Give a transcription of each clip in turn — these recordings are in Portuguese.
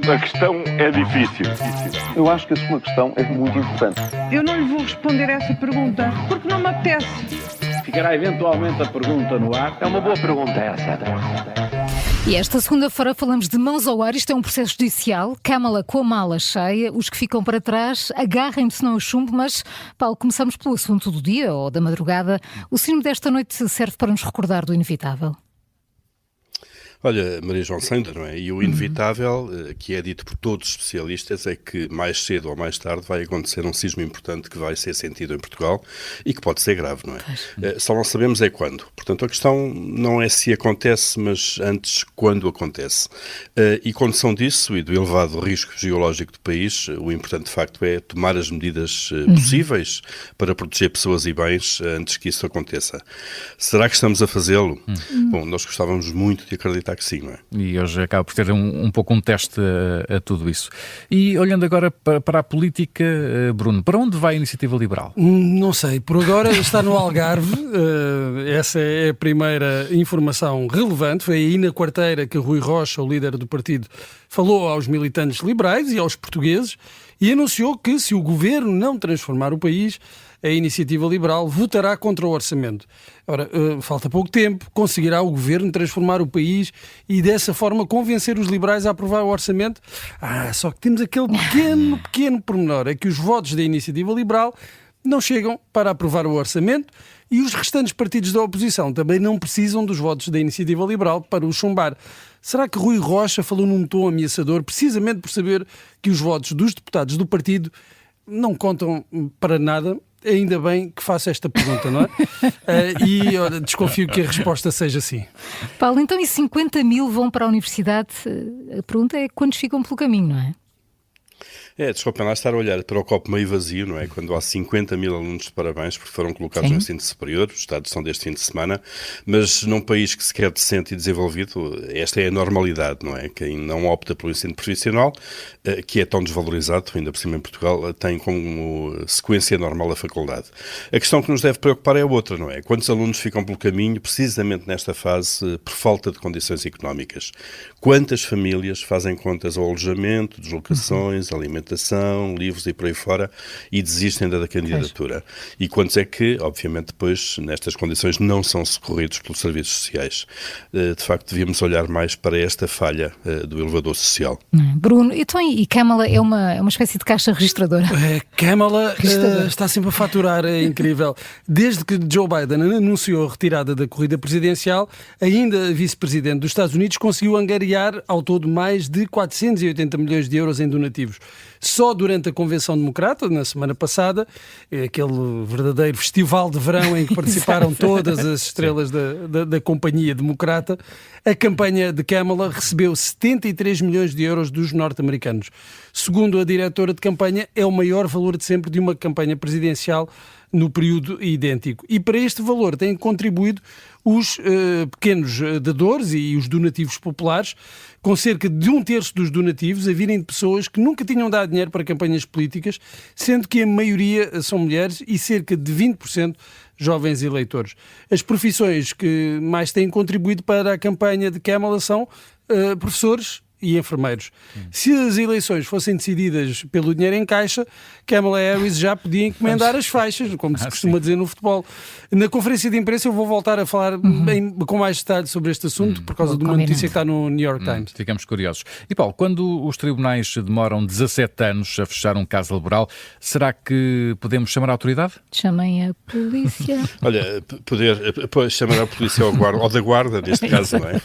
A questão é difícil. Eu acho que a sua questão é muito importante. Eu não lhe vou responder essa pergunta porque não me apetece. Ficará eventualmente a pergunta no ar. É uma boa pergunta essa. E esta segunda-feira falamos de mãos ao ar. Isto é um processo judicial. Câmara com a mala cheia. Os que ficam para trás agarrem-se não ao chumbo. Mas, Paulo, começamos pelo assunto do dia ou da madrugada. O sino desta noite serve para nos recordar do inevitável. Olha, Maria João Sandra, não é? E o inevitável, que é dito por todos os especialistas, é que mais cedo ou mais tarde vai acontecer um sismo importante que vai ser sentido em Portugal e que pode ser grave, não é? Só não sabemos é quando. Portanto, a questão não é se acontece, mas antes quando acontece. E condição disso e do elevado risco geológico do país, o importante de facto é tomar as medidas possíveis para proteger pessoas e bens antes que isso aconteça. Será que estamos a fazê-lo? Bom, nós gostávamos muito de acreditar que sim, não é? E hoje acaba por ter um pouco um teste a tudo isso. E olhando agora para a política, Bruno, para onde vai a Iniciativa Liberal? Não sei, por agora está no Algarve, essa é a primeira informação relevante. Foi aí na quarteira que Rui Rocha, o líder do partido, falou aos militantes liberais e aos portugueses e anunciou que se o governo não transformar o país, a Iniciativa Liberal votará contra o orçamento. Ora, falta pouco tempo, conseguirá o governo transformar o país e dessa forma convencer os liberais a aprovar o orçamento? Só que temos aquele pequeno pormenor, é que os votos da Iniciativa Liberal não chegam para aprovar o orçamento e os restantes partidos da oposição também não precisam dos votos da Iniciativa Liberal para o chumbar. Será que Rui Rocha falou num tom ameaçador precisamente por saber que os votos dos deputados do partido não contam para nada? Ainda bem que faço esta pergunta, não é? Olha, desconfio que a resposta seja sim. Paulo, então e 50 mil vão para a universidade? A pergunta é quantos ficam pelo caminho, não é? Desculpem lá estar a olhar para o copo meio vazio, não é? Quando há 50 mil alunos de parabéns porque foram colocados no ensino superior, os dados são deste fim de semana, mas num país que se quer decente e desenvolvido, esta é a normalidade, não é? Quem não opta pelo ensino profissional, que é tão desvalorizado, ainda por cima em Portugal, tem como sequência normal a faculdade. A questão que nos deve preocupar é outra, não é? Quantos alunos ficam pelo caminho, precisamente nesta fase, por falta de condições económicas? Quantas famílias fazem contas ao alojamento, deslocações, alimentação, livros e por aí fora e desistem da candidatura? E quantos é que, obviamente, depois, nestas condições, não são socorridos pelos serviços sociais? De facto, devíamos olhar mais para esta falha do elevador social. Bruno, então, e Câmara é uma espécie de caixa registradora? Câmara está sempre a faturar, é incrível. Desde que Joe Biden anunciou a retirada da corrida presidencial, ainda a vice-presidente dos Estados Unidos conseguiu angariar ao todo mais de 480 milhões de euros em donativos. Só durante a Convenção Democrata, na semana passada, aquele verdadeiro festival de verão em que participaram todas as estrelas da companhia democrata, a campanha de Kamala recebeu 73 milhões de euros dos norte-americanos. Segundo a diretora de campanha, é o maior valor de sempre de uma campanha presidencial no período idêntico. E para este valor têm contribuído os pequenos dadores e os donativos populares, com cerca de 1/3 dos donativos a virem de pessoas que nunca tinham dado dinheiro para campanhas políticas, sendo que a maioria são mulheres e cerca de 20% jovens eleitores. As profissões que mais têm contribuído para a campanha de Kamala são professores e enfermeiros. Se as eleições fossem decididas pelo dinheiro em caixa, Kamala Harris já podia encomendar as faixas, como se costuma dizer no futebol. Na conferência de imprensa eu vou voltar a falar com mais detalhe sobre este assunto, por causa de uma notícia que está no New York Times. Ficamos curiosos. E Paulo, quando os tribunais demoram 17 anos a fechar um caso laboral, será que podemos chamar a autoridade? Chamem a polícia. Olha, poder chamar a polícia ou da guarda, neste caso, não é?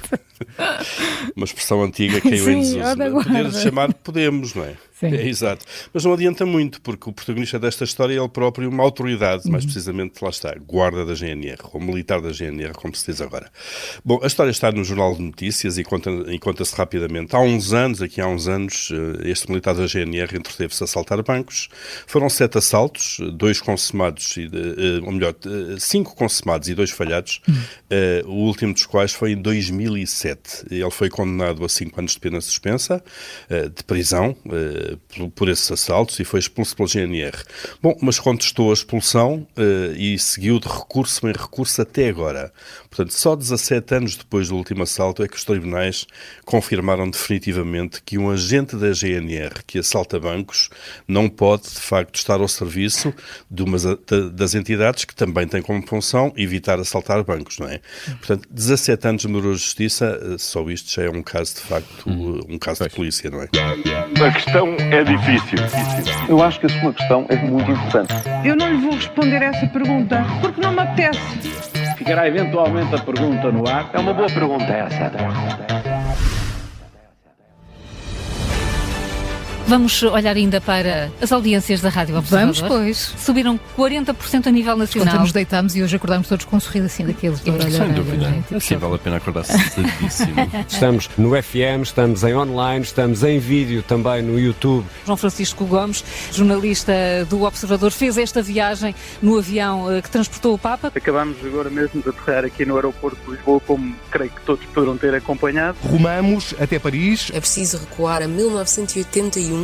Uma expressão antiga que caiu em desuso. Poder chamar, podemos, não é? Sim. É exato. Mas não adianta muito, porque o protagonista desta história é ele próprio uma autoridade, mais precisamente, lá está, guarda da GNR, ou militar da GNR, como se diz agora. Bom, a história está no Jornal de Notícias e conta-se rapidamente. Há uns anos, este militar da GNR entreteve-se a assaltar bancos. Foram 7 assaltos, 2 consumados, 5 consumados e 2 falhados, o último dos quais foi em 2007. Ele foi condenado a 5 anos de pena suspensa, de prisão, por esses assaltos e foi expulso pela GNR. Bom, mas contestou a expulsão e seguiu de recurso em recurso até agora. Portanto, só 17 anos depois do último assalto é que os tribunais confirmaram definitivamente que um agente da GNR que assalta bancos não pode, de facto, estar ao serviço das entidades que também têm como função evitar assaltar bancos, não é? Portanto, 17 anos demorou a justiça, só isto já é um caso, de facto, um caso de polícia, não é? A questão é difícil. Eu acho que a sua questão é muito importante. Eu não lhe vou responder essa pergunta porque não me apetece. Ficará eventualmente a pergunta no ar. É uma boa pergunta essa. Vamos olhar ainda para as audiências da Rádio Observador. Vamos, pois. Subiram 40% a nível nacional. Ontem nos deitámos e hoje acordámos todos com um sorriso assim daqueles de orelha. Sem dúvida. Sim, vale a pena acordar cedíssimo. Estamos no FM, estamos em online, estamos em vídeo também no YouTube. João Francisco Gomes, jornalista do Observador, fez esta viagem no avião que transportou o Papa. Acabámos agora mesmo de aterrar aqui no aeroporto de Lisboa, como creio que todos poderão ter acompanhado. Rumamos até Paris. É preciso recuar a 1981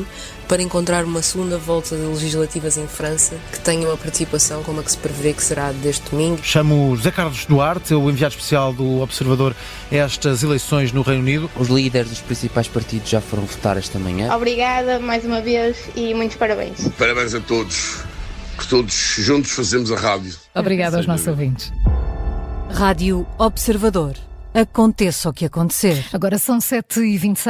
para encontrar uma segunda volta de legislativas em França que tenha uma participação como a que se prevê que será deste domingo. Chamo José Carlos Duarte, o enviado especial do Observador a estas eleições no Reino Unido. Os líderes dos principais partidos já foram votar esta manhã. Obrigada mais uma vez e muitos parabéns. Parabéns a todos, que todos juntos fazemos a rádio. Obrigada aos nossos ouvintes. Rádio Observador. Aconteça o que acontecer. Agora são 7h26.